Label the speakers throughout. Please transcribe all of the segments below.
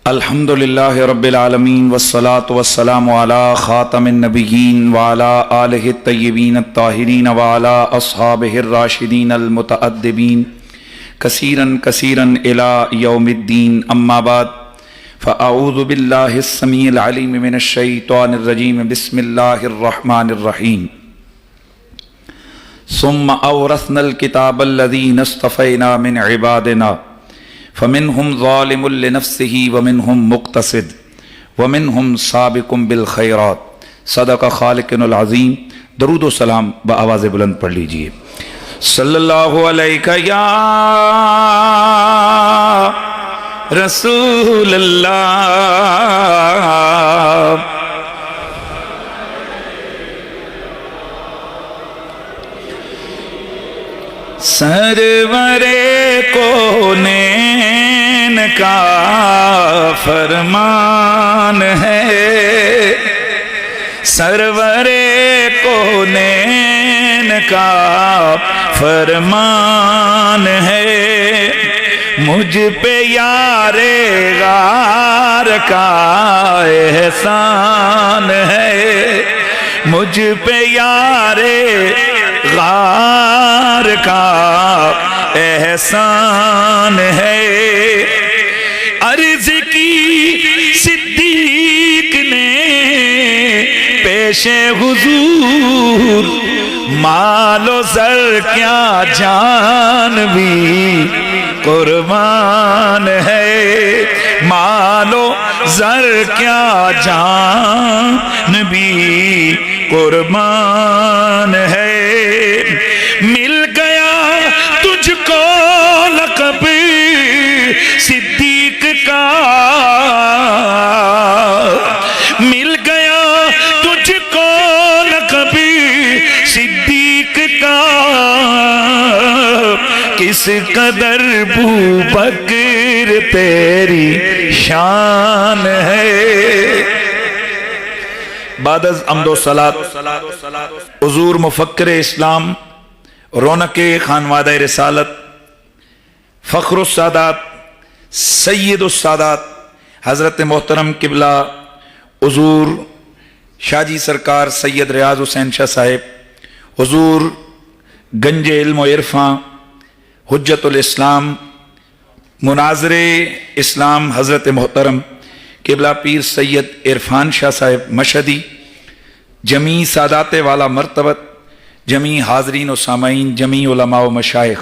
Speaker 1: الحمدللہ رب العالمین والصلاة والسلام علی خاتم النبیین وعلی آلہ الطیبین الطاہرین وعلی اصحابہ الراشدین المتأدبین کثیرا کثیرا الی یوم الدین اما بعد فاعوذ باللہ السمیع العلیم من الشیطان الرجیم بسم اللہ الرحمن الرحیم ثم اورثنا الکتاب الذین اصطفینا من عبادنا فمنهم ظالم لنفسه ومنهم مقتصد ومنهم سابق بالخیرات صدق خالقنا العظیم۔ درود و سلام بآواز بلند پڑھ لیجئے۔ صلی اللہ علیہ یا رسول اللہ، سرور کونین کا فرمان ہے، سرور کونین کا فرمان ہے، مجھ پہ یار غار کا احسان ہے، مجھ پہ یار غار کا احسان ہے۔ عرض کی صدیق نے پیش حضور، مال و زر کیا جان بھی قربان ہے، مال و زر کیا جان بھی قربان ہے۔ مل گیا تجھ کو لقب صدیق کا، مل گیا تجھ کو لقب صدیق کا، کس قدر ابوبکر تیری شان ہے۔ بعد از حمد و صلات حضور مفکر اسلام، رونق خانوادہ رسالت، فخر السادات، سید السادات حضرت محترم قبلہ حضور شاہ جی سرکار سید ریاض حسین شاہ صاحب، حضور گنج علم و عرفاں، حجت الاسلام، مناظر اسلام حضرت محترم قبلہ پیر سید عرفان شاہ صاحب مشہدی، جمیع سادات والا مرتبت، جمیع حاضرین و سامعین، جمیع علماء و مشائخ،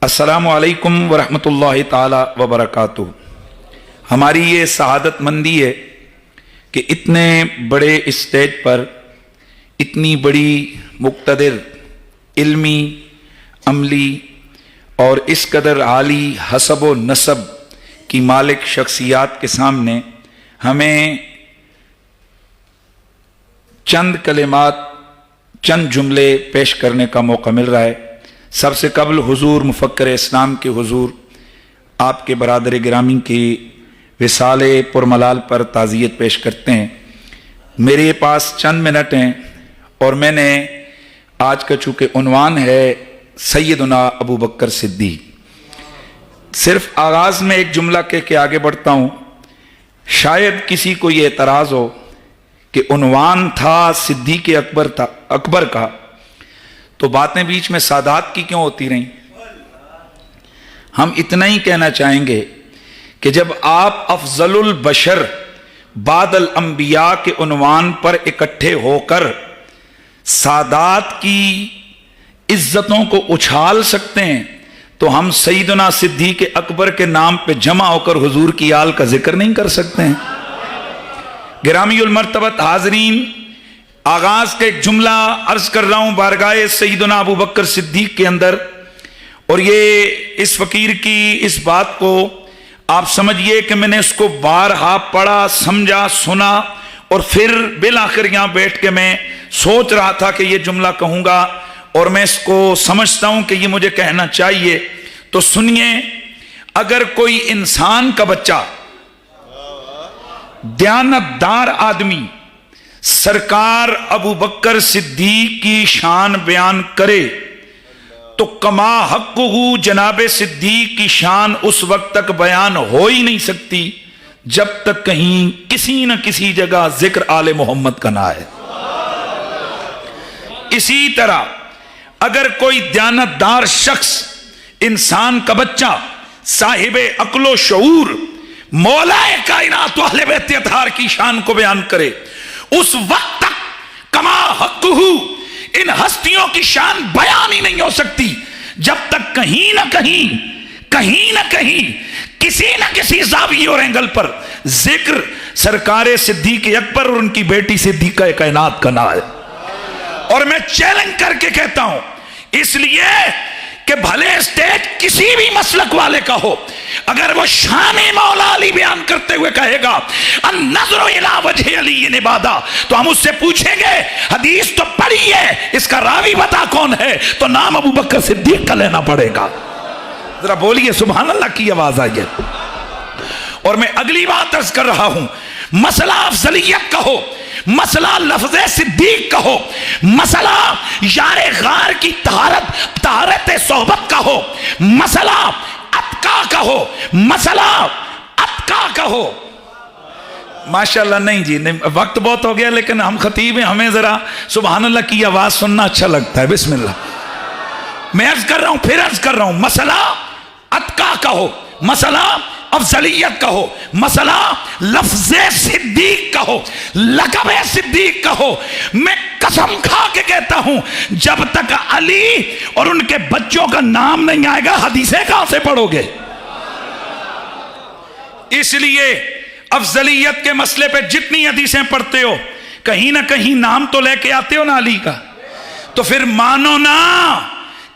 Speaker 1: السلام علیکم ورحمۃ اللہ تعالی وبرکاتہ۔ ہماری یہ سعادت مندی ہے کہ اتنے بڑے اسٹیج پر اتنی بڑی مقتدر، علمی، عملی اور اس قدر عالی حسب و نسب کی مالک شخصیات کے سامنے ہمیں چند کلمات، چند جملے پیش کرنے کا موقع مل رہا ہے۔ سب سے قبل حضور مفکر اسلام کے حضور آپ کے برادر گرامی کی وصال پرملال پر تعزیت پیش کرتے ہیں۔ میرے پاس چند منٹ ہیں اور میں نے آج کا چونکہ عنوان ہے سیدنا ابوبکر صدیق، صرف آغاز میں ایک جملہ کہہ کے آگے بڑھتا ہوں۔ شاید کسی کو یہ اعتراض ہو کہ عنوان تھا صدیق اکبر کا، تو باتیں بیچ میں سادات کی کیوں ہوتی رہیں؟ ہم اتنا ہی کہنا چاہیں گے کہ جب آپ افضل البشر بعد الانبیاء کے عنوان پر اکٹھے ہو کر سادات کی عزتوں کو اچھال سکتے ہیں، تو ہم سیدنا صدیق اکبر کے نام پہ جمع ہو کر حضور کی آل کا ذکر نہیں کر سکتے ہیں؟ گرامی المرتبت حاضرین، آغاز کا ایک جملہ عرض کر رہا ہوں بارگاہ سیدنا ابوبکر صدیق کے اندر، اور یہ اس فقیر کی اس بات کو آپ سمجھئے کہ میں نے اس کو بارہا پڑھا، سمجھا، سنا، اور پھر بالآخر یہاں بیٹھ کے میں سوچ رہا تھا کہ یہ جملہ کہوں گا، اور میں اس کو سمجھتا ہوں کہ یہ مجھے کہنا چاہیے۔ تو سنیے، اگر کوئی انسان کا بچہ، دیانتدار آدمی سرکار ابوبکر صدیق کی شان بیان کرے تو کما حقہ جناب صدیق کی شان اس وقت تک بیان ہو ہی نہیں سکتی جب تک کہیں کسی نہ کسی جگہ ذکر آل محمد کا نہ آئے۔ اسی طرح اگر کوئی دیانتدار شخص، انسان کا بچہ، صاحب عقل و شعور، مولا کائنات و اہل بیت اطہار کی شان کو بیان کرے، اس وقت تک کما حقہ ان ہستیوں کی شان بیان ہی نہیں ہو سکتی جب تک کہیں نہ کہیں کسی نہ کسی زاویے اور اینگل پر ذکر سرکار صدیق اکبر اور ان کی بیٹی صدیقہ کائنات کا نہ ہے۔ اور میں چیلنج کر کے کہتا ہوں، اس لیے کہ بھلے اسٹیج کسی بھی مسلک والے کا ہو، اگر وہ شان مولا علی بیان کرتے ہوئے کہے گا النظر الی وجہ علی عبادہ، تو ہم اس سے پوچھیں گے حدیث تو پڑھی ہے، اس کا راوی بتا کون ہے، تو نام ابو بکر صدیق کا لینا پڑے گا۔ ذرا بولیے سبحان اللہ کی آواز آئیے۔ اور میں اگلی بات عرض کر رہا ہوں، مسئلہ افضلیت کا ہو، مسئلہ لفظ صدیق کا ہو، مسئلہ یار غار کی طہارت صحبت کا ہو، مسئلہ اتقا کا ہو، مسئلہ اتقا کا ہو۔ ماشاءاللہ نہیں جی، وقت بہت ہو گیا، لیکن ہم خطیب ہیں، ہمیں ذرا سبحان اللہ کی آواز سننا اچھا لگتا ہے۔ بسم اللہ۔ میں عرض کر رہا ہوں، پھر عرض کر رہا ہوں، مسئلہ اتقا کا ہو، مسئلہ افضلیت کا ہو، مسئلہ لفظ صدیق کا ہو، لقب صدیق کا ہو، میں قسم کھا کے کہتا ہوں جب تک علی اور ان کے بچوں کا نام نہیں آئے گا حدیثیں کہاں سے پڑھو گے؟ اس لیے افضلیت کے مسئلے پہ جتنی حدیثیں پڑھتے ہو کہیں نہ کہیں نام تو لے کے آتے ہو نا علی کا، تو پھر مانو نا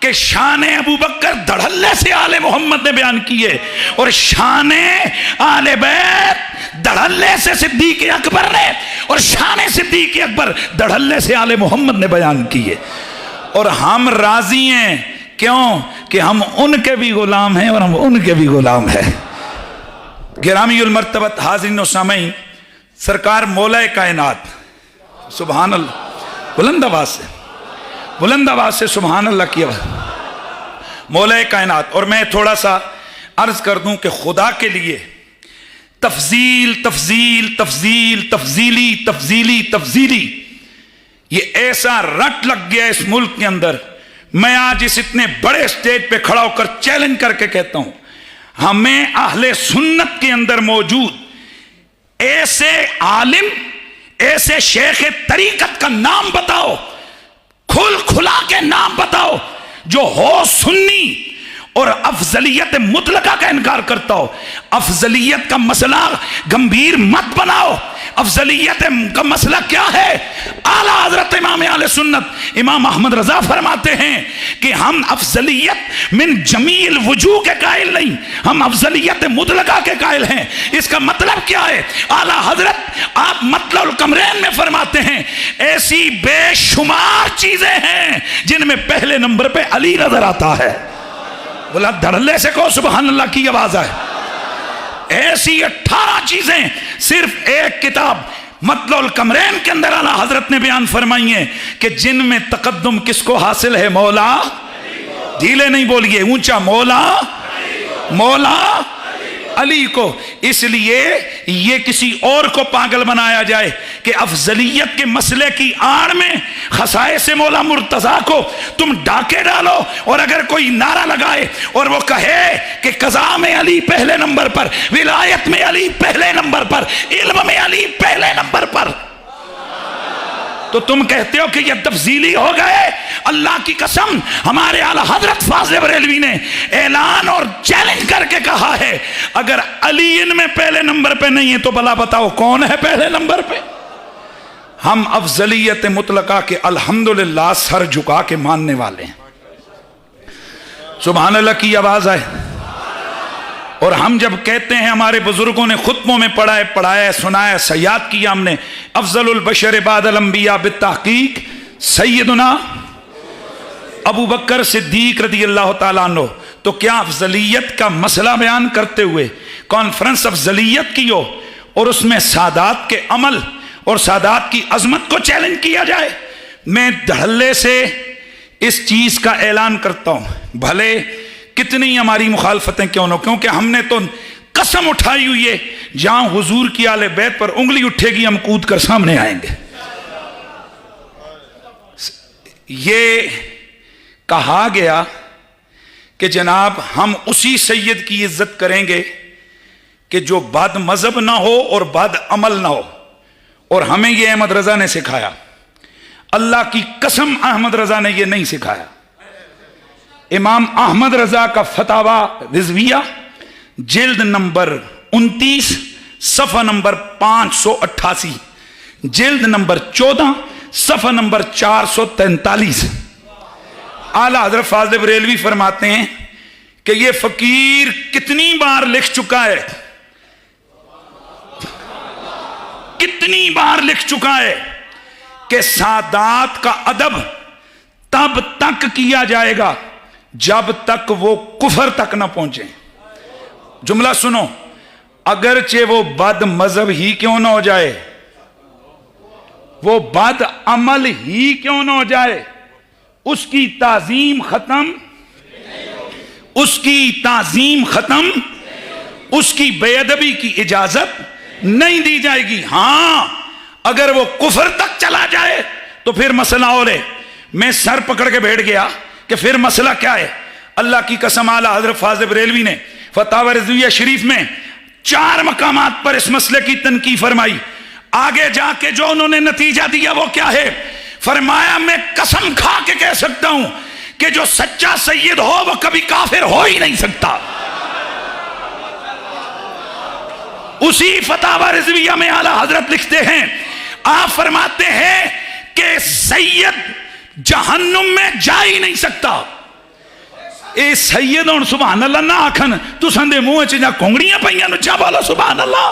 Speaker 1: کہ شان ابو بکر دھڑلے سے آل محمد نے بیان کیے اور شان آل بیت دھڑلے سے صدیق اکبر نے، اور شان صدیق اکبر دھڑلے سے آل محمد نے بیان کیے۔ اور ہم راضی ہیں، کیوں کہ ہم ان کے بھی غلام ہیں اور ہم ان کے بھی غلام ہیں۔ گرامی المرتبت حاضرین و سامعین، سرکار مولا کائنات، سبحان اللہ، بلند آواز سے سبحان اللہ کی آواز، مولا کائنات۔ اور میں تھوڑا سا عرض کر دوں کہ خدا کے لیے تفضیل تفضیل تفضیل تفضیلی تفضیلی تفضیلی یہ ایسا رٹ لگ گیا اس ملک کے اندر، میں آج اس اتنے بڑے اسٹیج پہ کھڑا ہو کر چیلنج کر کے کہتا ہوں، ہمیں اہل سنت کے اندر موجود ایسے عالم، ایسے شیخ طریقت کا نام بتاؤ، کھل کھلا کے نام بتاؤ، جو ہو سنی اور افضلیت مطلقہ کا انکار کرتا ہو۔ افضلیت کا مسئلہ گمبھیر مت بناؤ، افضلیت کا مسئلہ کیا ہے؟ اعلیٰ حضرت امام اہل سنت امام احمد رضا فرماتے ہیں کہ ہم افضلیت من جمیل وجوہ کے قائل نہیں، ہم افضلیت مطلقہ کے قائل ہیں۔ اس کا مطلب کیا ہے؟ اعلیٰ حضرت آپ مطلع القمرین میں فرماتے ہیں ایسی بے شمار چیزیں ہیں جن میں پہلے نمبر پہ علی نظر آتا ہے۔ بولا دھڑلے سے کہو سبحان اللہ کی آواز آئے۔ ایسی 18 چیزیں صرف ایک کتاب مطلع القمرین کے اندر اعلیٰ حضرت نے بیان فرمائی ہیں کہ جن میں تقدم کس کو حاصل ہے؟ مولا، ڈھیلے نہیں بولیے، اونچا، مولا مولا علی کو۔ اس لیے یہ کسی اور کو پاگل بنایا جائے کہ افضلیت کے مسئلے کی آڑ میں خصائص مولا مرتضیٰ کو تم ڈاکے ڈالو، اور اگر کوئی نعرہ لگائے اور وہ کہے کہ قضاء میں علی پہلے نمبر پر، ولایت میں علی پہلے نمبر پر، علم میں علی پہلے نمبر پر، تو تم کہتے ہو کہ یہ تفضیلی ہو گئے۔ اللہ کی قسم ہمارے اعلیٰ حضرت فاضل بریلوی نے اعلان اور چیلنج کر کے کہا ہے اگر علی ان میں پہلے نمبر پہ نہیں ہے تو بھلا بتاؤ کون ہے پہلے نمبر پہ؟ ہم افضلیت مطلقہ کے الحمدللہ سر جھکا کے ماننے والے ہیں۔ سبحان اللہ کی آواز آئے۔ اور ہم جب کہتے ہیں، ہمارے بزرگوں نے خطبوں میں پڑھایا سنایا سیاد کیا ہم نے، افضل البشر بعد الانبیاء بالتحقیق سیدنا ابو بکر صدیق رضی اللہ تعالیٰ عنہ، تو کیا افضلیت کا مسئلہ بیان کرتے ہوئے کانفرنس افضلیت کی ہو اور اس میں سادات کے عمل اور سادات کی عظمت کو چیلنج کیا جائے؟ میں دھڑلے سے اس چیز کا اعلان کرتا ہوں، بھلے کتنی ہماری مخالفتیں کیوں نہ، کیونکہ ہم نے تو قسم اٹھائی ہوئی ہے جہاں حضور کی آل بیت پر انگلی اٹھے گی ہم کود کر سامنے آئیں گے۔ یہ کہا گیا کہ جناب ہم اسی سید کی عزت کریں گے کہ جو بد مذہب نہ ہو اور بد عمل نہ ہو، اور ہمیں یہ احمد رضا نے سکھایا۔ اللہ کی قسم احمد رضا نے یہ نہیں سکھایا۔ امام احمد رضا کا فتاوی رضویہ جلد نمبر 29 صفحہ نمبر 588، جلد نمبر 14 صفحہ نمبر 443، اعلیٰ حضرت فاضل بریلوی فرماتے ہیں کہ یہ فقیر کتنی بار لکھ چکا ہے، کتنی بار لکھ چکا ہے کہ سادات کا ادب تب تک کیا جائے گا جب تک وہ کفر تک نہ پہنچے۔ جملہ سنو، اگرچہ وہ بد مذہب ہی کیوں نہ ہو جائے، وہ بد عمل ہی کیوں نہ ہو جائے، اس کی تعظیم ختم، اس کی تعظیم ختم، اس کی بے ادبی کی اجازت نہیں دی جائے گی۔ ہاں اگر وہ کفر تک چلا جائے تو پھر مسئلہ اور ہے۔ میں سر پکڑ کے بیٹھ گیا کہ پھر مسئلہ کیا ہے۔ اللہ کی قسم اعلیٰ حضرت فاضل بریلوی نے فتاوی رضویہ شریف میں 4 مقامات پر اس مسئلے کی تنقید فرمائی۔ آگے جا کے جو انہوں نے نتیجہ دیا وہ کیا ہے؟ فرمایا میں قسم کھا کے کہہ سکتا ہوں کہ جو سچا سید ہو وہ کبھی کافر ہو ہی نہیں سکتا۔ اسی فتاوی رضویہ میں اعلیٰ حضرت لکھتے ہیں، آپ فرماتے ہیں کہ سید جہنم میں جا ہی نہیں سکتا۔ اے سید ہوں سبحان اللہ نہ آکھن تو سندے منہ چ جا کونگڑیاں پئیاں نو چا بولا سبحان اللہ۔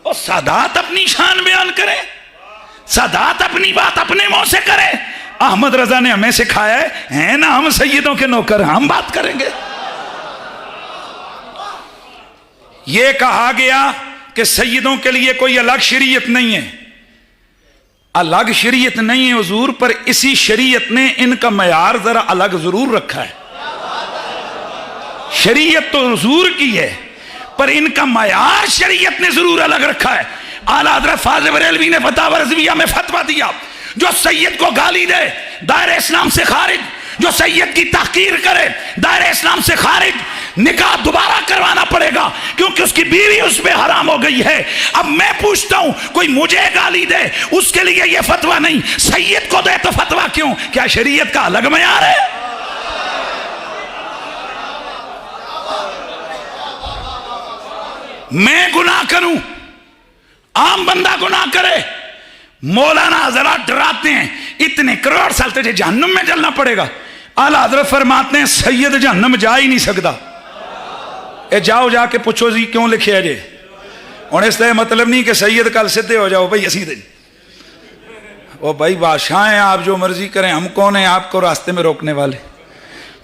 Speaker 1: اور سادات اپنی شان بیان کرے، سادات اپنی بات اپنے منہ سے کرے۔ احمد رضا نے ہمیں سکھایا ہے نا ہم سیدوں کے نوکر، ہم بات کریں گے۔ یہ کہا گیا کہ سیدوں کے لیے کوئی الگ شریعت نہیں ہے، الگ شریعت نہیں ہے حضور، پر اسی شریعت نے ان کا معیار ذرا الگ ضرور رکھا ہے۔ شریعت تو حضور کی ہے پر ان کا معیار شریعت نے ضرور الگ رکھا ہے۔ اعلیٰ حضرت فاضل بریلوی نے فتاوی رضویہ میں فتویٰ دیا، جو سید کو گالی دے دائرہ اسلام سے خارج، جو سید کی تحقیر کرے دائرہ اسلام سے خارج، نکاح دوبارہ کروانا پڑے گا کیونکہ اس کی بیوی اس پہ حرام ہو گئی ہے۔ اب میں پوچھتا ہوں کوئی مجھے گالی دے اس کے لیے یہ فتویٰ نہیں، سید کو دے تو فتویٰ کیوں؟ کیا شریعت کا الگ معیار ہے؟ میں گناہ کروں، عام بندہ گناہ کرے، مولانا حضرات ڈراتے ہیں اتنے کروڑ سال تجھے جہنم میں جلنا پڑے گا۔ اعلیٰ حضرت فرماتے ہیں سید جہنم جا ہی نہیں سکتا۔ اے جاؤ جا کے پوچھو جی کیوں لکھے جے، اور اس طرح مطلب نہیں کہ سید کل سدھے ہو جاؤ بھائی اسی دن وہ بھائی بادشاہ ہیں آپ جو مرضی کریں، ہم کون ہیں آپ کو راستے میں روکنے والے؟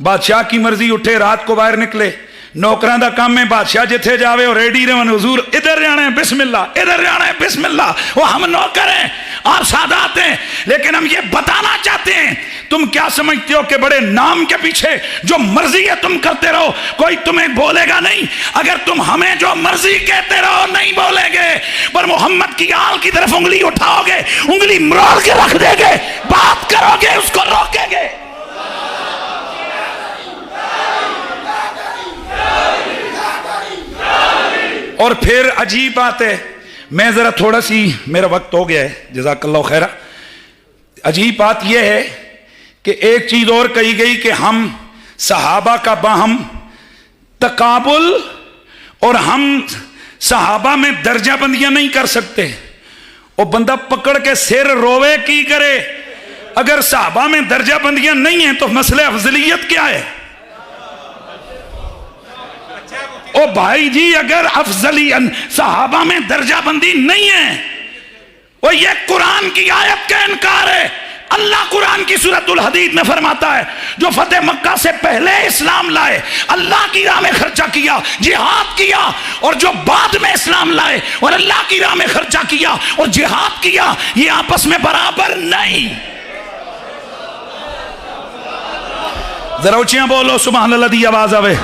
Speaker 1: بادشاہ کی مرضی اٹھے رات کو باہر نکلے، نوکران دا کام میں بادشاہ جتھے جاوے اور ریڈی رہن حضور ادھر جانا ہے بسم اللہ، ادھر جانا ہے بسم اللہ۔ وہ ہم نوکر ہیں آپ سادات ہیں، لیکن ہم یہ بتانا چاہتے ہیں تم کیا سمجھتے ہو کہ بڑے نام کے پیچھے جو مرضی ہے تم کرتے رہو، کوئی تمہیں بولے گا نہیں۔ اگر تم ہمیں جو مرضی کہتے رہو نہیں بولیں گے، پر محمد کی آل کی طرف انگلی اٹھاؤ گے، انگلی مروڑ کے رکھ دیں گے، بات کرو گے اس کو روکیں گے۔ اور پھر عجیب بات ہے، میں ذرا تھوڑا سی میرا وقت ہو گیا ہے جزاک اللہ خیرہ، عجیب بات یہ ہے کہ ایک چیز اور کہی گئی کہ ہم صحابہ کا باہم تقابل اور ہم صحابہ میں درجہ بندیاں نہیں کر سکتے۔ وہ بندہ پکڑ کے سر روے کی کرے، اگر صحابہ میں درجہ بندیاں نہیں ہیں تو مسئلہ افضلیت کیا ہے؟ او بھائی جی اگر افضلیت صحابہ میں درجہ بندی نہیں ہے، وہ یہ قرآن کی آیت کا انکار ہے۔ اللہ قرآن کی سورۃ الحدید میں فرماتا ہے جو فتح مکہ سے پہلے اسلام لائے، اللہ کی راہ میں خرچہ کیا، جہاد کیا، اور جو بعد میں اسلام لائے اور اللہ کی راہ میں خرچہ کیا اور جہاد کیا، یہ آپس میں برابر نہیں۔ ذرا اونچیاں بولو سبحان اللہ دی آواز آوے.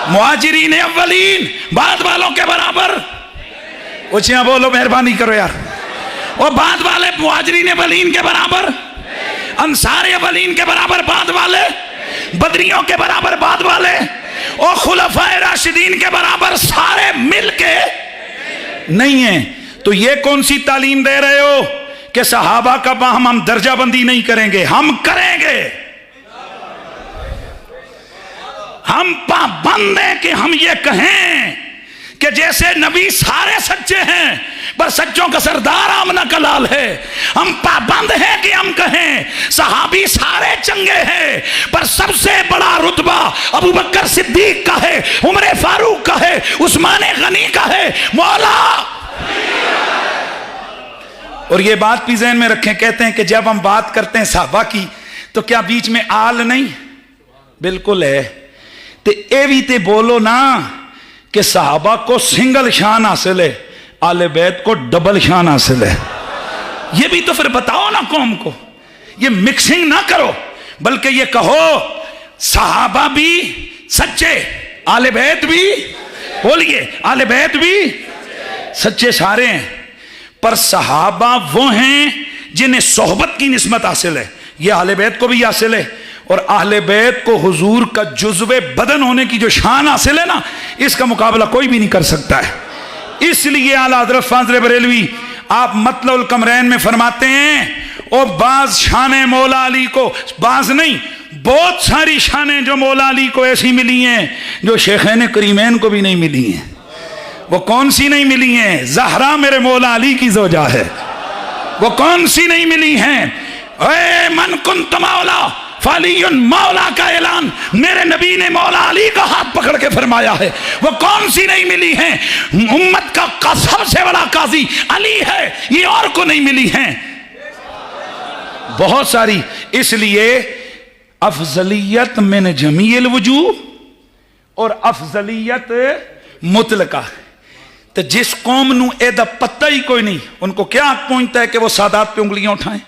Speaker 1: مہاجرین اولین بعد والوں کے برابر. اونچیاں بولو مہربانی کرو یار. اور بعد والے مہاجرین اولین کے برابر, انصار اولین کے برابر بعد والے, بدریوں کے برابر بعد والے, اور خلفائے راشدین کے برابر سارے مل کے نہیں ہیں. تو یہ کون سی تعلیم دے رہے ہو کہ صحابہ کا باہم ہم درجہ بندی نہیں کریں گے؟ ہم کریں گے. ہم پابند ہیں کہ ہم یہ کہیں کہ جیسے نبی سارے سچے ہیں پر سچوں کا سردار آمنہ کا لال ہے. ہم پابند ہیں کہ ہم کہیں صحابی سارے چنگے ہیں پر سب سے بڑا رتبہ ابو بکر صدیق کا ہے, عمر فاروق کا ہے, عثمان غنی کا ہے, مولا. اور یہ بات بھی ذہن میں رکھیں, کہتے ہیں کہ جب ہم بات کرتے ہیں صحابہ کی تو کیا بیچ میں آل نہیں؟ بالکل ہے. تے اے بھی تے بولو نا کہ صحابہ کو سنگل شان حاصل ہے, آل بیت کو ڈبل شان حاصل ہے. یہ بھی تو پھر بتاؤ نا قوم کو. یہ مکسنگ نہ کرو بلکہ یہ کہو صحابہ بھی سچے, آل بیت بھی, بولیے آل بیت بھی سچے سارے ہیں, پر صحابہ وہ ہیں جنہیں صحبت کی نسبت حاصل ہے. یہ اہل بیت کو بھی حاصل ہے, اور اہل بیت کو حضور کا جزو بدن ہونے کی جو شان حاصل ہے نا, اس کا مقابلہ کوئی بھی نہیں کر سکتا ہے. اس لیے اعلیٰ حضرت فاضل بریلوی آپ مطلع القمرین میں فرماتے ہیں اور بعض شانیں مولا علی کو, بعض نہیں بہت ساری شانیں جو مولا علی کو ایسی ملی ہیں جو شیخین کریمین کو بھی نہیں ملی ہیں. وہ کون سی نہیں ملی ہیں؟ زہرا میرے مولا علی کی زوجہ ہے. وہ کون سی نہیں ملی ہیں؟ اے من کنت مولا فعلی مولا کا اعلان میرے نبی نے مولا علی کا ہاتھ پکڑ کے فرمایا ہے. وہ کون سی نہیں ملی ہیں؟ امت کا سب سے بڑا قاضی علی ہے, یہ اور کو نہیں ملی ہیں, بہت ساری. اس لیے افضلیت من جمیع الوجوہ اور افضلیت مطلقہ. تو جس قوم نو اے دا پتہ ہی کوئی نہیں, ان کو کیا حق پہنچتا ہے کہ وہ سادات پہ انگلیاں اٹھائیں؟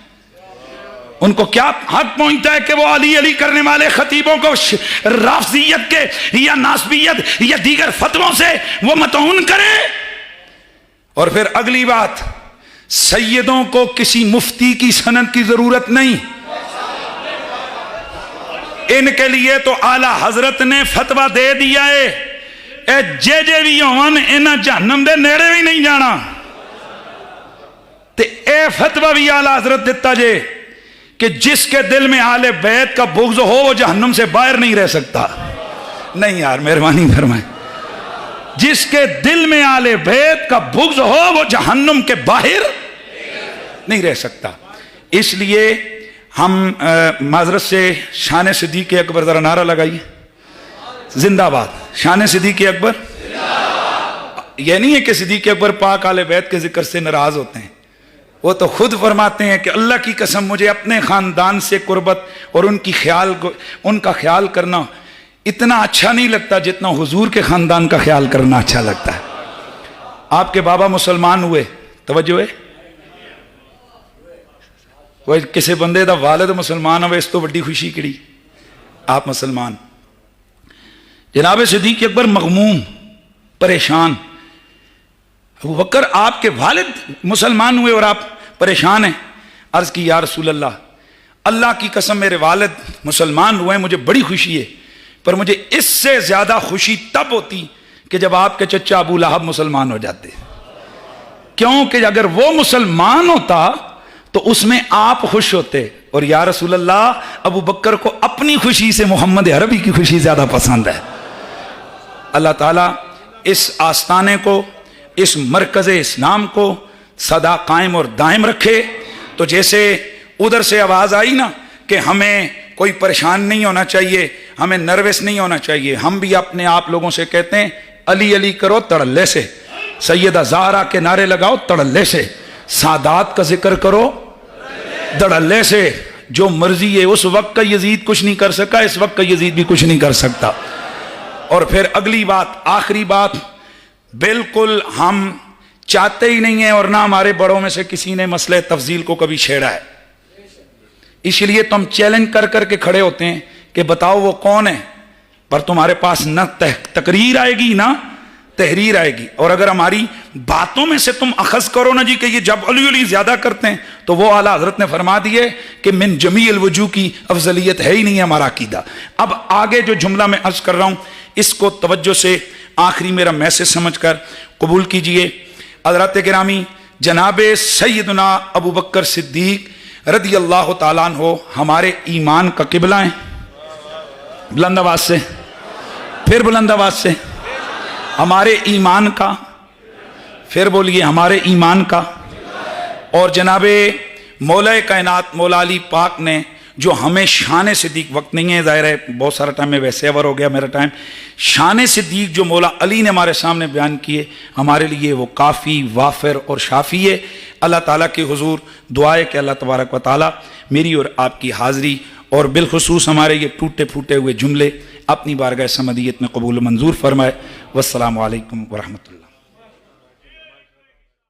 Speaker 1: ان کو کیا حق پہنچتا ہے کہ وہ علی علی کرنے والے خطیبوں کو رافضیت کے یا ناسبیت یا دیگر فتووں سے وہ مطعون کریں؟ اور پھر اگلی بات, سیدوں کو کسی مفتی کی سند کی ضرورت نہیں. ان کے لیے تو اعلیٰ حضرت نے فتویٰ دے دیا ہے, اے جے جے بھی ہون انہاں جہنم دے نیڑے بھی نہیں جانا. تے اے فتویٰ بھی اعلیٰ حضرت دیتا جے کہ جس کے دل میں اہل بیت کا بغض ہو وہ جہنم سے باہر نہیں رہ سکتا. نہیں یار مہربانی فرمائیں, جس کے دل میں اہل بیت کا بغض ہو وہ جہنم کے باہر نہیں رہ سکتا. اس لیے ہم معذرت سے شان صدیق اکبر ذرا نعرہ لگائیے, زندہ باد شان صدیق اکبر. یہ نہیں ہے کہ صدیق اکبر پاک اہل بیت کے ذکر سے ناراض ہوتے ہیں, وہ تو خود فرماتے ہیں کہ اللہ کی قسم مجھے اپنے خاندان سے قربت اور ان کا خیال کرنا اتنا اچھا نہیں لگتا جتنا حضور کے خاندان کا خیال کرنا اچھا لگتا ہے. آپ کے بابا مسلمان ہوئے, توجہ ہے, وہ کسی بندے دا والد مسلمان ہوئے اس تو بڑی خوشی کری. آپ مسلمان. جناب صدیق اکبر مغموم, پریشان. ابو بکر آپ کے والد مسلمان ہوئے اور آپ پریشان ہیں. عرض کی یا رسول اللہ, اللہ کی قسم میرے والد مسلمان ہوئے, مجھے بڑی خوشی ہے, پر مجھے اس سے زیادہ خوشی تب ہوتی کہ جب آپ کے چچا ابو لہب مسلمان ہو جاتے. کیونکہ اگر وہ مسلمان ہوتا تو اس میں آپ خوش ہوتے, اور یا رسول اللہ ابو بکر کو اپنی خوشی سے محمد عربی کی خوشی زیادہ پسند ہے. اللہ تعالیٰ اس آستانے کو, اس مرکز اسلام کو سدا قائم اور دائم رکھے. تو جیسے ادھر سے آواز آئی نا کہ ہمیں کوئی پریشان نہیں ہونا چاہیے, ہمیں نروس نہیں ہونا چاہیے, ہم بھی اپنے آپ لوگوں سے کہتے ہیں علی علی کرو تڑلے سے, سیدہ زہرا کے نعرے لگاؤ تڑلے سے, سادات کا ذکر کرو دڑلے سے. جو مرضی ہے, اس وقت کا یزید کچھ نہیں کر سکا, اس وقت کا یزید بھی کچھ نہیں کر سکتا. اور پھر اگلی بات, آخری بات, بالکل ہم چاہتے ہی نہیں ہیں اور نہ ہمارے بڑوں میں سے کسی نے مسئلہ تفضیل کو کبھی چھیڑا ہے. اس لیے تو ہم چیلنج کر کر کے کھڑے ہوتے ہیں کہ بتاؤ وہ کون ہے، پر تمہارے پاس نہ تقریر آئے گی نہ تحریر آئے گی. اور اگر ہماری باتوں میں سے تم اخذ کرو نا جی کہ یہ جب علی زیادہ کرتے ہیں، تو وہ اعلیٰ حضرت نے فرما دیے کہ من جمیع الوجوہ کی افضلیت ہے ہی نہیں ہمارا عقیدہ. اب آگے جو جملہ میں عرض کر رہا ہوں اس کو توجہ سے آخری میرا میسج سمجھ کر قبول کیجئے. حضرات گرامی، جناب سیدنا ابو بکر صدیق رضی اللہ تعالیٰ عنہ ہمارے ایمان کا قبلہ ہیں. بلند آواز سے، پھر بلند آواز سے، ہمارے ایمان کا، پھر بولیے ہمارے ایمان کا. اور جناب مولا کائنات مولا علی پاک نے جو ہمیں شان صدیق، وقت نہیں ہے ظاہر ہے بہت سارا ٹائم میں ویسے اوور ہو گیا میرا ٹائم، شان صدیق جو مولا علی نے ہمارے سامنے بیان کیے ہمارے لیے وہ کافی وافر اور شافی ہے. اللہ تعالیٰ کے حضور دعا ہے کہ اللہ تبارک و تعالیٰ میری اور آپ کی حاضری اور بالخصوص ہمارے یہ ٹوٹے پھوٹے ہوئے جملے اپنی بارگاہ سمدیت میں قبول و منظور فرمائے. والسلام علیکم ورحمۃ اللہ.